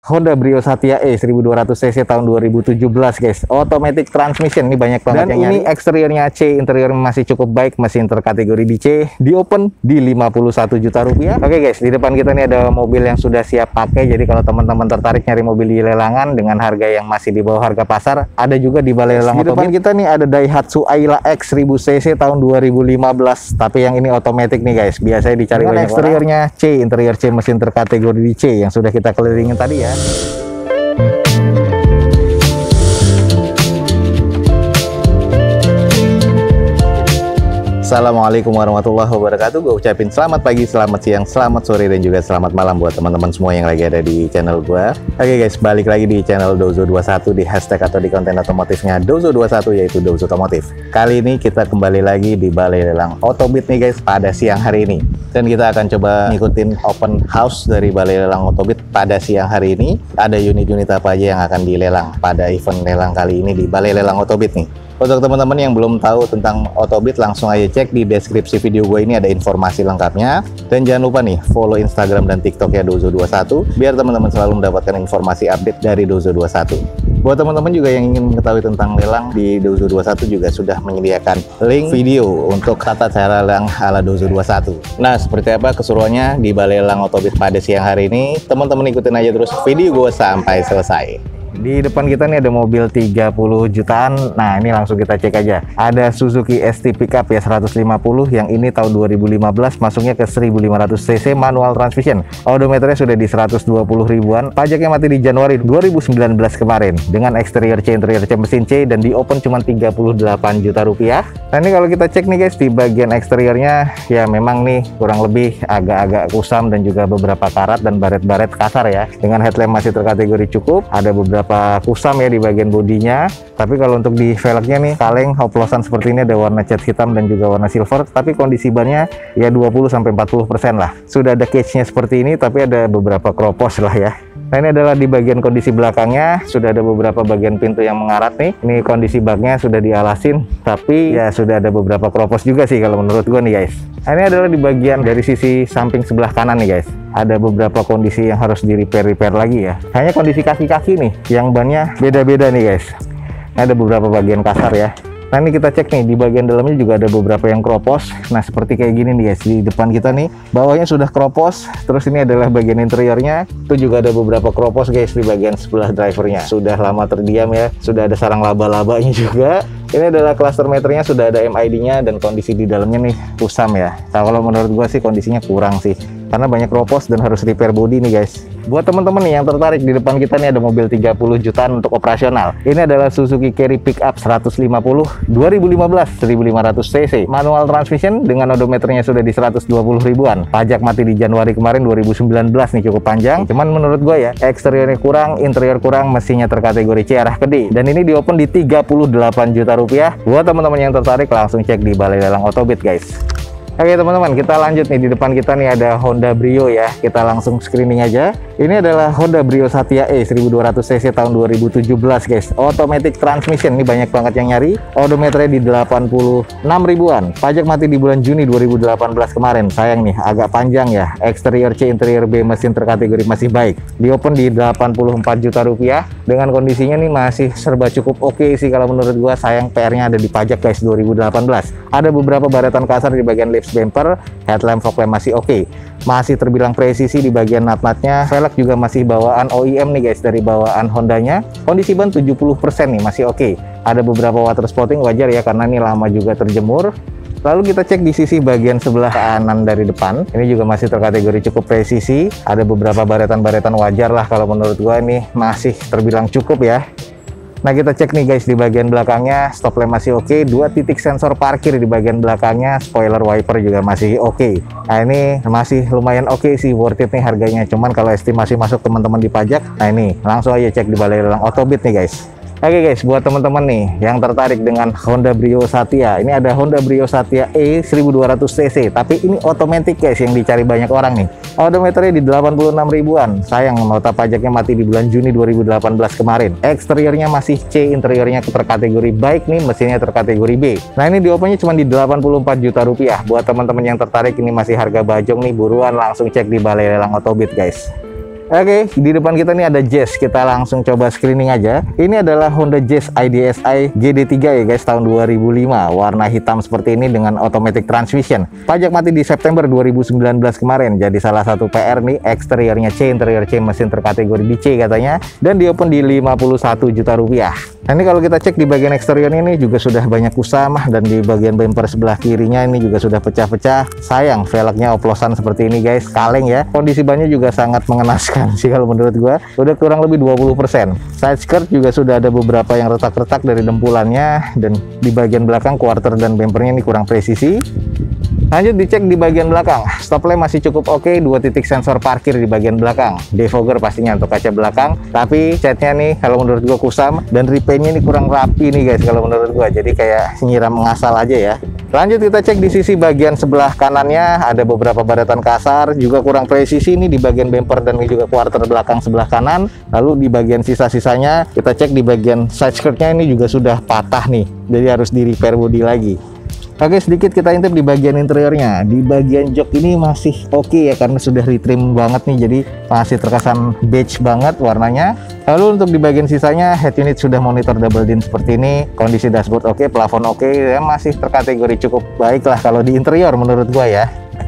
Honda Brio Satya E 1200 cc tahun 2017 guys, automatic transmission. Ini banyak banget. Dan ini eksteriornya C, interior masih cukup baik, mesin terkategori di C, di open di 51 juta rupiah. Oke guys, di depan kita nih ada mobil yang sudah siap pakai. Jadi kalau teman-teman tertarik nyari mobil di lelangan dengan harga yang masih di bawah harga pasar, ada juga di Balai Lelang Otobit. Di depan kita nih ada Daihatsu Ayla X 1000 cc tahun 2015, tapi yang ini automatic nih guys, biasanya dicari banyak eksteriornya C, interior C, mesin terkategori di C yang sudah kita kelilingin tadi ya. Assalamualaikum warahmatullahi wabarakatuh. Gue ucapin selamat pagi, selamat siang, selamat sore, dan juga selamat malam buat teman-teman semua yang lagi ada di channel gue. Oke guys, balik lagi di channel Dozo21, di hashtag atau di konten otomotifnya Dozo21, yaitu Dozo Otomotif. Kali ini kita kembali lagi di Balai Lelang Otobit nih guys, pada siang hari ini. Dan kita akan coba ngikutin open house dari Balai Lelang Otobit pada siang hari ini. Ada unit-unit apa aja yang akan dilelang pada event lelang kali ini di Balai Lelang Otobit nih. Untuk teman-teman yang belum tahu tentang Otobit, langsung aja cek di deskripsi video gue ini, ada informasi lengkapnya. Dan jangan lupa nih, follow Instagram dan TikToknya Dozo21, biar teman-teman selalu mendapatkan informasi update dari Dozo21. Buat teman-teman juga yang ingin mengetahui tentang lelang, di Dozo21 juga sudah menyediakan link video untuk tata cara lelang ala Dozo21. Nah, seperti apa keseruannya di Balai Lelang Otobit pada siang hari ini? Teman-teman ikutin aja terus video gue sampai selesai. Di depan kita nih ada mobil 30 jutaan. Nah, ini langsung kita cek aja. Ada Suzuki ST Pickup ya 150, yang ini tahun 2015, masuknya ke 1500 cc, manual transmission. Odometernya sudah di 120 ribuan. Pajaknya mati di Januari 2019 kemarin. Dengan eksterior C, interior C, mesin C, dan di open cuma 38 juta rupiah. Nah, ini kalau kita cek nih guys, di bagian eksteriornya ya memang nih kurang lebih agak-agak kusam dan juga beberapa karat dan baret-baret kasar ya. Dengan headlamp masih terkategori cukup. Ada beberapa kusam ya di bagian bodinya, tapi kalau untuk di velgnya nih kaleng oplosan seperti ini, ada warna cat hitam dan juga warna silver, tapi kondisi bannya ya 20-40% lah. Sudah ada cage-nya seperti ini, tapi ada beberapa kropos lah ya. Nah, ini adalah di bagian kondisi belakangnya, sudah ada beberapa bagian pintu yang mengarat nih. Ini kondisi baknya sudah dialasin, tapi ya sudah ada beberapa kropos juga sih kalau menurut gua nih guys. Nah, ini adalah di bagian dari sisi samping sebelah kanan nih guys. Ada beberapa kondisi yang harus di repair lagi ya. Hanya kondisi kaki-kaki nih, yang bannya beda-beda nih guys. Ada beberapa bagian kasar ya. Nah, ini kita cek nih, di bagian dalamnya juga ada beberapa yang kropos. Nah, seperti kayak gini nih guys, di depan kita nih bawahnya sudah kropos. Terus ini adalah bagian interiornya, itu juga ada beberapa kropos guys di bagian sebelah drivernya. Sudah lama terdiam ya, sudah ada sarang laba-labanya juga. Ini adalah cluster meternya, sudah ada MID-nya, dan kondisi di dalamnya nih kusam ya. Nah, kalau menurut gua sih kondisinya kurang sih, karena banyak kropos dan harus repair body nih guys. Buat teman-teman nih yang tertarik, di depan kita nih ada mobil 30 jutaan untuk operasional. Ini adalah Suzuki Carry Pickup 150 2015 1500 cc, manual transmission dengan odometernya sudah di 120 ribuan. Pajak mati di Januari kemarin 2019 nih, cukup panjang. Cuman menurut gue ya, eksteriornya kurang, interior kurang, mesinnya terkategori C arah ke D. Dan ini di open di 38 juta rupiah. Buat teman-teman yang tertarik, langsung cek di Balai Lelang Otobit guys. Oke teman-teman, kita lanjut nih. Di depan kita nih ada Honda Brio ya. Kita langsung screening aja. Ini adalah Honda Brio Satya E 1200 cc tahun 2017 guys. Automatic transmission, ini banyak banget yang nyari. Odometernya di 86 ribuan. Pajak mati di bulan Juni 2018 kemarin. Sayang nih, agak panjang ya. Eksterior C, interior B, mesin terkategori masih baik. Di open di 84 juta rupiah. Dengan kondisinya nih masih serba cukup oke sih kalau menurut gua. Sayang PR-nya ada di pajak guys 2018. Ada beberapa baretan kasar di bagian lip bumper, headlamp, fog lamp masih oke. Masih terbilang presisi di bagian nut-nutnya. Velg juga masih bawaan OEM nih guys, dari bawaan Hondanya. Kondisi ban 70% nih, masih oke. Ada beberapa water spotting, wajar ya karena ini lama juga terjemur. Lalu kita cek di sisi bagian sebelah kanan dari depan. Ini juga masih terkategori cukup presisi. Ada beberapa baretan-baretan, wajar lah kalau menurut gua ini masih terbilang cukup ya. Nah, kita cek nih guys, di bagian belakangnya stop lamp masih oke, 2 titik sensor parkir di bagian belakangnya, spoiler wiper juga masih oke. Nah, ini masih lumayan oke sih, worth it nih harganya. Cuman kalau estimasi masuk teman-teman di pajak, nah ini langsung aja cek di Balai Lelang Otobit nih guys. Oke guys, buat teman-teman nih yang tertarik dengan Honda Brio Satya, ini ada Honda Brio Satya E 1200 cc, tapi ini otomatis guys, yang dicari banyak orang nih. Odometernya di 86 ribuan. Sayang, nota pajaknya mati di bulan Juni 2018 kemarin. Eksteriornya masih C, interiornya terkategori baik nih, mesinnya terkategori B. Nah, ini di opennya cuma di 84 juta rupiah. Buat teman-teman yang tertarik, ini masih harga bajong nih, buruan langsung cek di Balai Lelang Otobit guys. Oke, di depan kita nih ada Jazz. Kita langsung coba screening aja. Ini adalah Honda Jazz IDSi GD3 ya guys, tahun 2005. Warna hitam seperti ini dengan automatic transmission. Pajak mati di September 2019 kemarin. Jadi salah satu PR nih, eksteriornya C, interior C, mesin terkategori di C katanya. Dan di open di 51 juta rupiah. Nah ini kalau kita cek di bagian eksterior ini juga sudah banyak kusam, dan di bagian bumper sebelah kirinya ini juga sudah pecah-pecah. Sayang, velgnya oplosan seperti ini guys, kaleng ya. Kondisi bannya juga sangat mengenaskan sih kalau menurut gua. Udah kurang lebih 20%. Side skirt juga sudah ada beberapa yang retak-retak dari dempulannya, dan di bagian belakang quarter dan bumpernya ini kurang presisi. Lanjut dicek di bagian belakang. Stop lamp masih cukup oke, 2 titik sensor parkir di bagian belakang. Defogger pastinya untuk kaca belakang, tapi catnya nih kalau menurut gua kusam, dan repaintnya ini kurang rapi nih guys kalau menurut gua. Jadi kayak nyiram ngasal aja ya. Lanjut kita cek di sisi bagian sebelah kanannya, ada beberapa badatan kasar, juga kurang presisi nih di bagian bumper dan juga quarter belakang sebelah kanan. Lalu di bagian sisa-sisanya kita cek di bagian side skirtnya ini juga sudah patah nih, jadi harus di repair body lagi. Oke, sedikit kita intip di bagian interiornya. Di bagian jok ini masih oke ya, karena sudah retrim banget nih, jadi masih terkesan beige banget warnanya. Lalu untuk di bagian sisanya, head unit sudah monitor double din seperti ini. Kondisi dashboard oke, plafon oke, ya masih terkategori cukup baik lah kalau di interior menurut gua ya.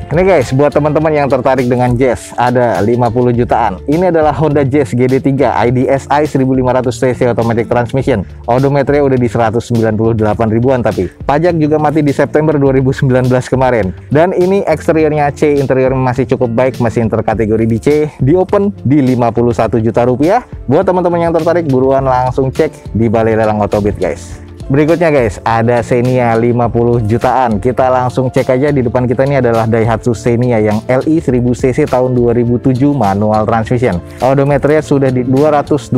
Ini guys, buat teman-teman yang tertarik dengan Jazz, ada 50 jutaan. Ini adalah Honda Jazz GD3 IDSi 1500 cc automatic transmission. Odometernya udah di 198 ribuan tapi. Pajak juga mati di September 2019 kemarin. Dan ini eksteriornya C, interior masih cukup baik, mesin terkategori di C. Di open di 51 juta rupiah. Buat teman-teman yang tertarik, buruan langsung cek di Balai Lelang Otobit guys. Berikutnya guys, ada Xenia 50 jutaan. Kita langsung cek aja. Di depan kita ini adalah Daihatsu Xenia yang Li 1000cc tahun 2007 manual transmission. Odometernya sudah di 212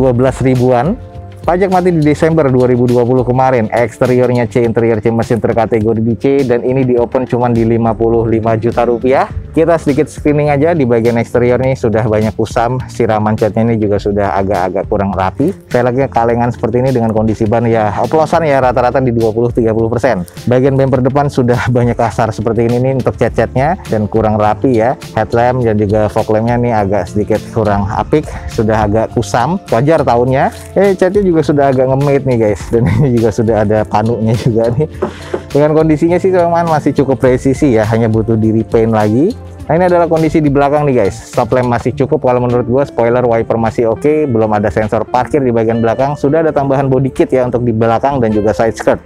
ribuan. Pajak mati di Desember 2020 kemarin. Eksteriornya C, interior C, mesin terkategori di C, dan ini di open cuman di 55 juta rupiah. Kita sedikit screening aja. Di bagian eksterior nih sudah banyak kusam, siraman catnya ini juga sudah agak-agak kurang rapi. Velgnya kalengan seperti ini dengan kondisi ban ya oplosan ya, rata-rata di 20-30%. Bagian bumper depan sudah banyak kasar seperti ini nih untuk cat-catnya, dan kurang rapi ya. Headlamp dan juga fog lampnya nih agak sedikit kurang apik, sudah agak kusam. Wajar tahunnya. Catnya juga sudah agak ngemit nih guys, dan ini juga sudah ada panunya juga nih. Dengan kondisinya sih teman masih cukup presisi ya, hanya butuh di repaint lagi. Nah ini adalah kondisi di belakang nih guys. Stop lamp masih cukup kalau menurut gua, spoiler wiper masih oke, belum ada sensor parkir di bagian belakang. Sudah ada tambahan body kit ya untuk di belakang dan juga side skirt.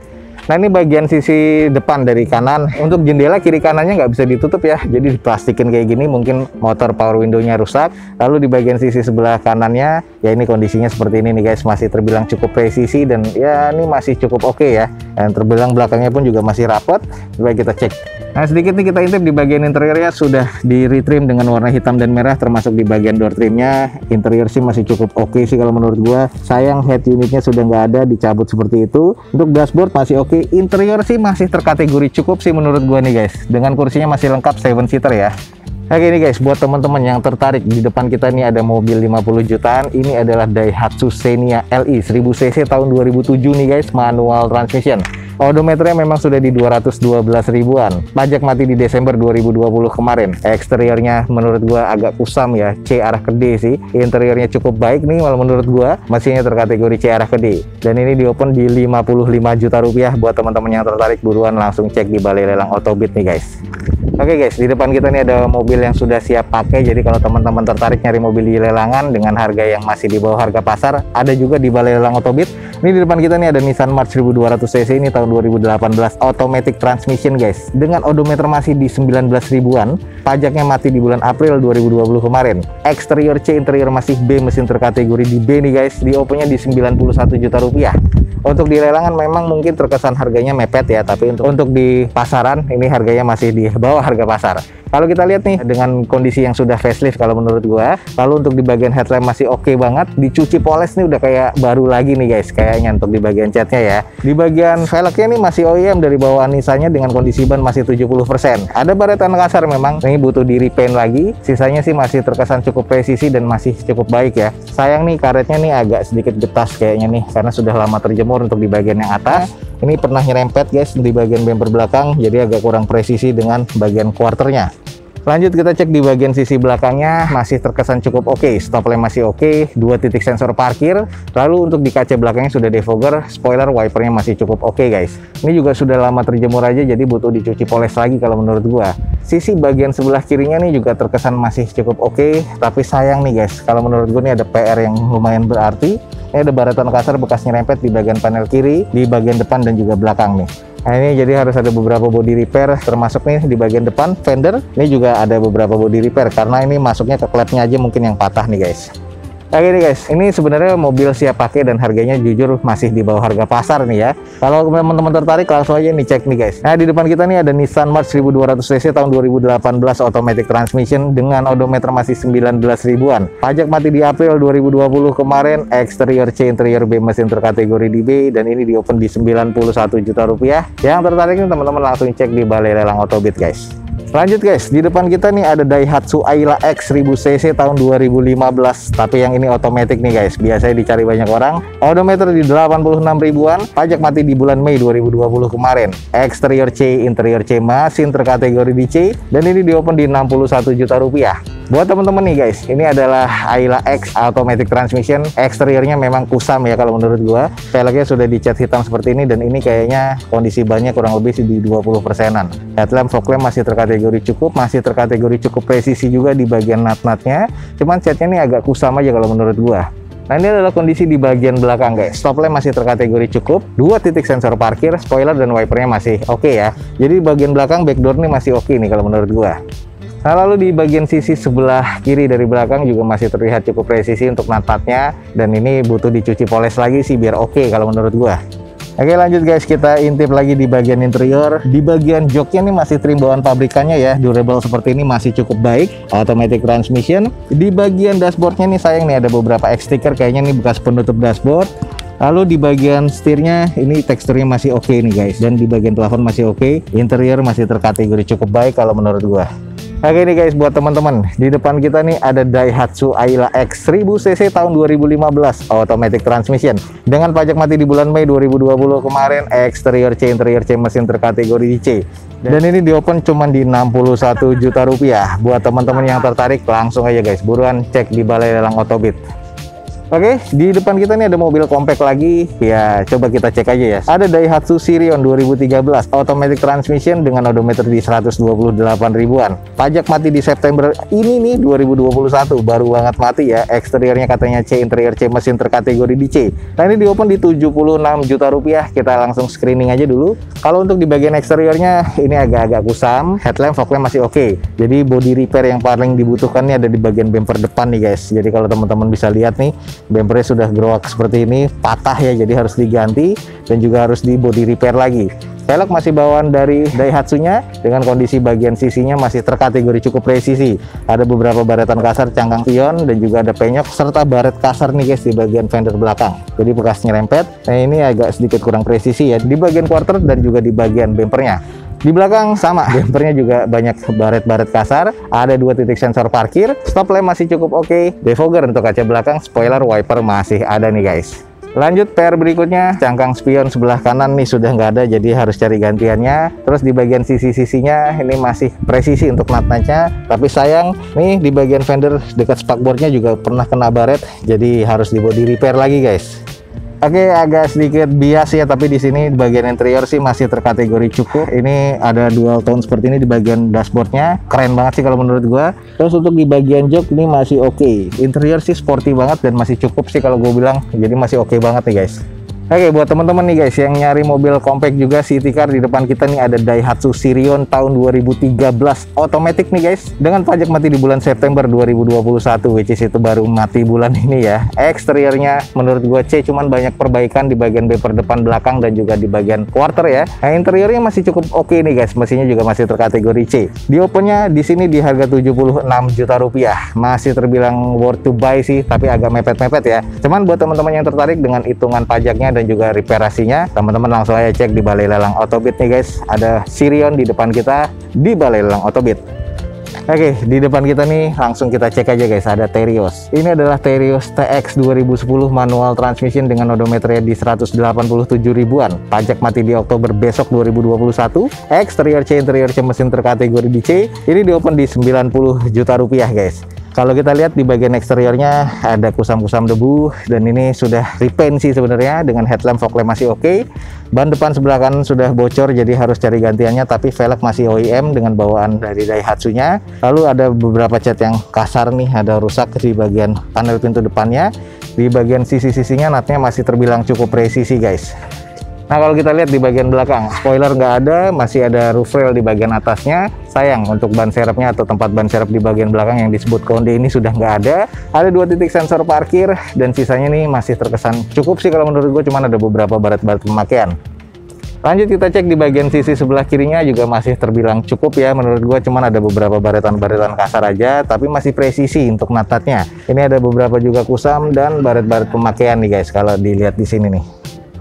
Nah ini bagian sisi depan dari kanan. Untuk jendela kiri kanannya nggak bisa ditutup ya, jadi diplastikin kayak gini, mungkin motor power window-nya rusak. Lalu di bagian sisi sebelah kanannya ya ini kondisinya seperti ini nih guys, masih terbilang cukup presisi, dan ya ini masih cukup oke ya. Dan terbilang belakangnya pun juga masih rapat. Coba kita cek. Nah sedikit nih kita intip di bagian interiornya, sudah di retrim dengan warna hitam dan merah, termasuk di bagian door trimnya. Interior sih masih cukup oke sih kalau menurut gua. Sayang head unitnya sudah nggak ada, dicabut seperti itu. Untuk dashboard masih oke. Interior sih masih terkategori cukup sih menurut gua nih guys, dengan kursinya masih lengkap 7 seater ya. Oke nih guys, buat teman-teman yang tertarik, di depan kita nih ada mobil 50 jutaan. Ini adalah Daihatsu Xenia Li 1000cc tahun 2007 nih guys, manual transmission. Odometernya memang sudah di 212 ribuan. Pajak mati di Desember 2020 kemarin. Eksteriornya menurut gua agak kusam ya, C arah ke D sih. Interiornya cukup baik nih malah menurut gua, mesinnya terkategori C arah ke D. Dan ini di open di 55 juta rupiah. Buat teman-teman yang tertarik, buruan langsung cek di Balai Lelang Otobit nih guys. Oke guys, di depan kita nih ada mobil yang sudah siap pakai. Jadi kalau teman-teman tertarik nyari mobil di lelangan dengan harga yang masih di bawah harga pasar, ada juga di Balai Lelang Otobit. Ini di depan kita nih ada Nissan March 1200 cc ini tahun 2018 automatic transmission guys, dengan odometer masih di 19 ribuan. Pajaknya mati di bulan April 2020 kemarin. Eksterior C, interior masih B, mesin terkategori di B nih guys. Di opennya di 91 juta rupiah. Untuk di lelangan memang mungkin terkesan harganya mepet ya, tapi untuk di pasaran ini harganya masih di bawah harga pasar. Kalau kita lihat nih dengan kondisi yang sudah facelift kalau menurut gua. Lalu untuk di bagian headlamp masih oke banget, dicuci poles nih udah kayak baru lagi nih guys kayaknya untuk di bagian catnya ya. Di bagian velgnya nih masih OEM dari bawaan Nissan-nya dengan kondisi ban masih 70%. Ada baretan kasar memang, ini butuh di repaint lagi. Sisanya sih masih terkesan cukup presisi dan masih cukup baik ya. Sayang nih karetnya nih agak sedikit getas kayaknya nih karena sudah lama terjemur untuk di bagian yang atas. Ini pernah nyerempet guys di bagian bumper belakang, jadi agak kurang presisi dengan bagian quarternya. Lanjut kita cek di bagian sisi belakangnya, masih terkesan cukup oke. Stop lamp masih oke, 2 titik sensor parkir. Lalu untuk di kaca belakangnya sudah defogger, spoiler wipernya masih cukup oke guys. Ini juga sudah lama terjemur aja, jadi butuh dicuci poles lagi kalau menurut gua. Sisi bagian sebelah kirinya nih juga terkesan masih cukup oke, tapi sayang nih guys, kalau menurut gua nih ada PR yang lumayan berarti. Ini ada baretan kasar bekas nyerempet di bagian panel kiri, di bagian depan dan juga belakang nih. Nah ini jadi harus ada beberapa body repair, termasuk nih di bagian depan fender. Ini juga ada beberapa body repair karena ini masuknya ke klepnya aja mungkin yang patah nih guys. Oke nih guys, ini sebenarnya mobil siap pakai dan harganya jujur masih di bawah harga pasar nih ya. Kalau teman-teman tertarik langsung aja nih cek nih guys. Nah di depan kita nih ada Nissan March 1200 cc tahun 2018 automatic transmission dengan odometer masih 19 ribuan. Pajak mati di April 2020 kemarin, eksterior C, interior B, mesin terkategori di B, dan ini di open di 91 juta rupiah. Yang tertarik nih teman-teman langsung cek di Balai Lelang Autobit guys. Lanjut guys, di depan kita nih ada Daihatsu Ayla X 1000 cc tahun 2015, tapi yang ini otomatis nih guys, biasanya dicari banyak orang. Odometer di 86 ribuan, pajak mati di bulan Mei 2020 kemarin. Eksterior C, interior C, mesin terkategori di C, dan ini di open di 61 juta rupiah. Buat teman-teman nih guys, ini adalah Ayla X automatic transmission. Eksteriornya memang kusam ya kalau menurut gua. Velgnya sudah dicat hitam seperti ini dan ini kayaknya kondisi bannya kurang lebih di 20%-an. Headlamp, fog lamp masih terkategori cukup, masih terkategori cukup presisi juga di bagian nut-nutnya. Cuman catnya ini agak kusam aja kalau menurut gua. Nah ini adalah kondisi di bagian belakang guys. Stop lamp masih terkategori cukup, 2 titik sensor parkir, spoiler dan wipernya masih oke ya. Jadi bagian belakang backdoor ini masih oke nih kalau menurut gua. Nah lalu di bagian sisi sebelah kiri dari belakang juga masih terlihat cukup presisi untuk nut-nutnya, dan ini butuh dicuci poles lagi sih biar oke kalau menurut gua. Oke lanjut guys, kita intip lagi di bagian interior. Di bagian joknya nih masih trim bawaan pabrikannya ya, durable seperti ini masih cukup baik, automatic transmission. Di bagian dashboardnya nih sayang nih ada beberapa X sticker, kayaknya nih bekas penutup dashboard. Lalu di bagian setirnya ini teksturnya masih oke nih guys, dan di bagian plafon masih oke. Interior masih terkategori cukup baik kalau menurut gua. Oke nih guys, buat teman-teman, di depan kita nih ada Daihatsu Ayla X 1000 cc tahun 2015 automatic transmission dengan pajak mati di bulan Mei 2020 kemarin. Eksterior C, interior C, mesin terkategori di C, dan ini di open cuman di 61 juta rupiah. Buat teman-teman yang tertarik langsung aja guys, buruan cek di Balai Lelang Autobit. Oke, di depan kita nih ada mobil compact lagi. Ya, coba kita cek aja ya. Ada Daihatsu Sirion 2013 automatic transmission dengan odometer di 128 ribuan. Pajak mati di September ini nih 2021, baru banget mati ya. Eksteriornya katanya C, interior C, mesin terkategori di C. Nah, ini di open di 76 juta rupiah. Kita langsung screening aja dulu. Kalau untuk di bagian eksteriornya ini agak-agak kusam. Headlamp, fog lamp masih oke. Jadi body repair yang paling dibutuhkan nih ada di bagian bumper depan nih guys. Jadi kalau teman-teman bisa lihat nih, bumpernya sudah growak seperti ini, patah ya, jadi harus diganti dan juga harus di body repair lagi. Velg masih bawaan dari Daihatsu-nya dengan kondisi bagian sisinya masih terkategori cukup presisi. Ada beberapa baretan kasar cangkang pion dan juga ada penyok serta baret kasar nih guys di bagian fender belakang. Jadi bekas nyerempet. Nah ini agak sedikit kurang presisi ya di bagian quarter dan juga di bagian bumpernya. Di belakang sama, bumpernya juga banyak baret-baret kasar, ada 2 titik sensor parkir, stop lamp masih cukup oke, defogger untuk kaca belakang, spoiler, wiper masih ada nih guys. Lanjut PR berikutnya, cangkang spion sebelah kanan nih sudah nggak ada, jadi harus cari gantiannya. Terus di bagian sisi-sisinya ini masih presisi untuk nut-nutnya, tapi sayang nih di bagian fender dekat spakboardnya juga pernah kena baret, jadi harus di body repair lagi guys. Oke, agak sedikit bias ya, tapi di sini di bagian interior sih masih terkategori cukup. Ini ada dual tone seperti ini di bagian dashboardnya, keren banget sih kalau menurut gua. Terus untuk di bagian jok ini masih oke. Interior sih sporty banget dan masih cukup sih kalau gue bilang, jadi masih oke banget nih guys. Oke, buat teman-teman nih guys yang nyari mobil compact juga city car, di depan kita nih ada Daihatsu Sirion tahun 2013 automatic nih guys dengan pajak mati di bulan September 2021, which is itu baru mati bulan ini ya. Eksteriornya menurut gua C, cuman banyak perbaikan di bagian bumper depan belakang dan juga di bagian quarter ya. Nah, interiornya masih cukup oke nih guys, mesinnya juga masih terkategori C. Di opennya di sini di harga 76 juta rupiah, masih terbilang worth to buy sih, tapi agak mepet-mepet ya. Cuman buat teman-teman yang tertarik dengan hitungan pajaknya dan juga reparasinya, teman-teman langsung aja cek di Balai Lelang Autobit nih guys. Ada Sirion di depan kita di Balai Lelang Autobit. Oke, di depan kita nih langsung kita cek aja guys, ada Terios. Ini adalah Terios TX 2010 manual transmission dengan odometernya di 187 ribuan. Pajak mati di Oktober besok 2021. Eksterior C, interior C, mesin terkategori di C. Ini di open di 90 juta rupiah guys. Kalau kita lihat di bagian eksteriornya ada kusam-kusam debu dan ini sudah repaint sih sebenarnya, dengan headlamp fog lamp masih oke. Ban depan sebelah kanan sudah bocor jadi harus cari gantiannya, tapi velg masih OEM dengan bawaan dari Daihatsu-nya. Lalu ada beberapa cat yang kasar nih, ada rusak di bagian panel pintu depannya. Di bagian sisi-sisinya natnya masih terbilang cukup presisi guys. Nah kalau kita lihat di bagian belakang, spoiler nggak ada, masih ada roof rail di bagian atasnya. Sayang untuk ban serepnya atau tempat ban serep di bagian belakang yang disebut konde ini sudah nggak ada. Ada 2 titik sensor parkir dan sisanya nih masih terkesan cukup sih kalau menurut gue, cuman ada beberapa baret-baret pemakaian. Lanjut kita cek di bagian sisi sebelah kirinya juga masih terbilang cukup ya menurut gue, cuman ada beberapa baretan-baretan kasar aja tapi masih presisi untuk natatnya. Ini ada beberapa juga kusam dan baret-baret pemakaian nih guys kalau dilihat di sini nih.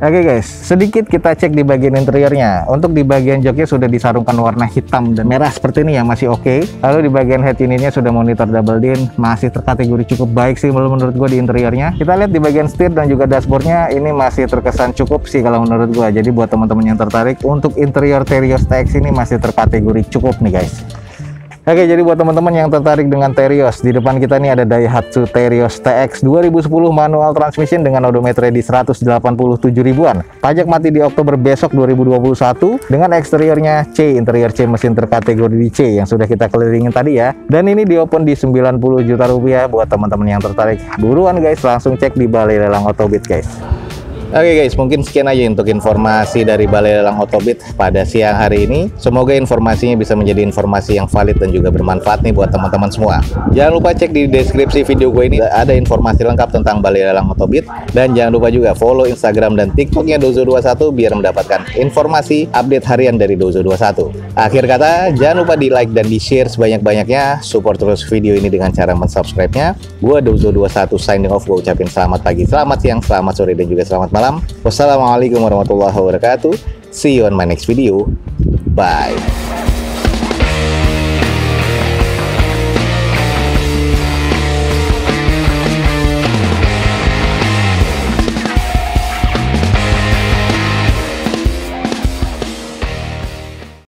Oke guys, sedikit kita cek di bagian interiornya. Untuk di bagian joknya sudah disarungkan warna hitam dan merah seperti ini ya, masih oke. Lalu di bagian head unitnya sudah monitor double din, masih terkategori cukup baik sih menurut gue di interiornya. Kita lihat di bagian setir dan juga dashboardnya, ini masih terkesan cukup sih kalau menurut gue. Jadi buat teman-teman yang tertarik untuk interior Terios TX ini masih terkategori cukup nih guys. Oke, jadi buat teman-teman yang tertarik dengan Terios, di depan kita nih ada Daihatsu Terios TX 2010 manual transmission dengan odometer di 187 ribuan. Pajak mati di Oktober besok 2021 dengan eksteriornya C, interior C, mesin terkategori di C yang sudah kita kelilingin tadi ya. Dan ini di open di 90 juta rupiah. Buat teman-teman yang tertarik, buruan guys, langsung cek di Balai Lelang Otobit guys. Oke guys, mungkin sekian aja untuk informasi dari Balai Lelang Otobit pada siang hari ini. Semoga informasinya bisa menjadi informasi yang valid dan juga bermanfaat nih buat teman-teman semua. Jangan lupa cek di deskripsi video gue ini, ada informasi lengkap tentang Balai Lelang Otobit. Dan jangan lupa juga follow Instagram dan TikToknya Dozo21 biar mendapatkan informasi update harian dari Dozo21. Akhir kata, jangan lupa di like dan di share sebanyak-banyaknya. Support terus video ini dengan cara mensubscribe-nya. Gue Dozo21 signing off. Gue ucapin selamat pagi, selamat siang, selamat sore, dan juga selamat malam. Wassalamualaikum warahmatullahi wabarakatuh. See you on my next video. Bye.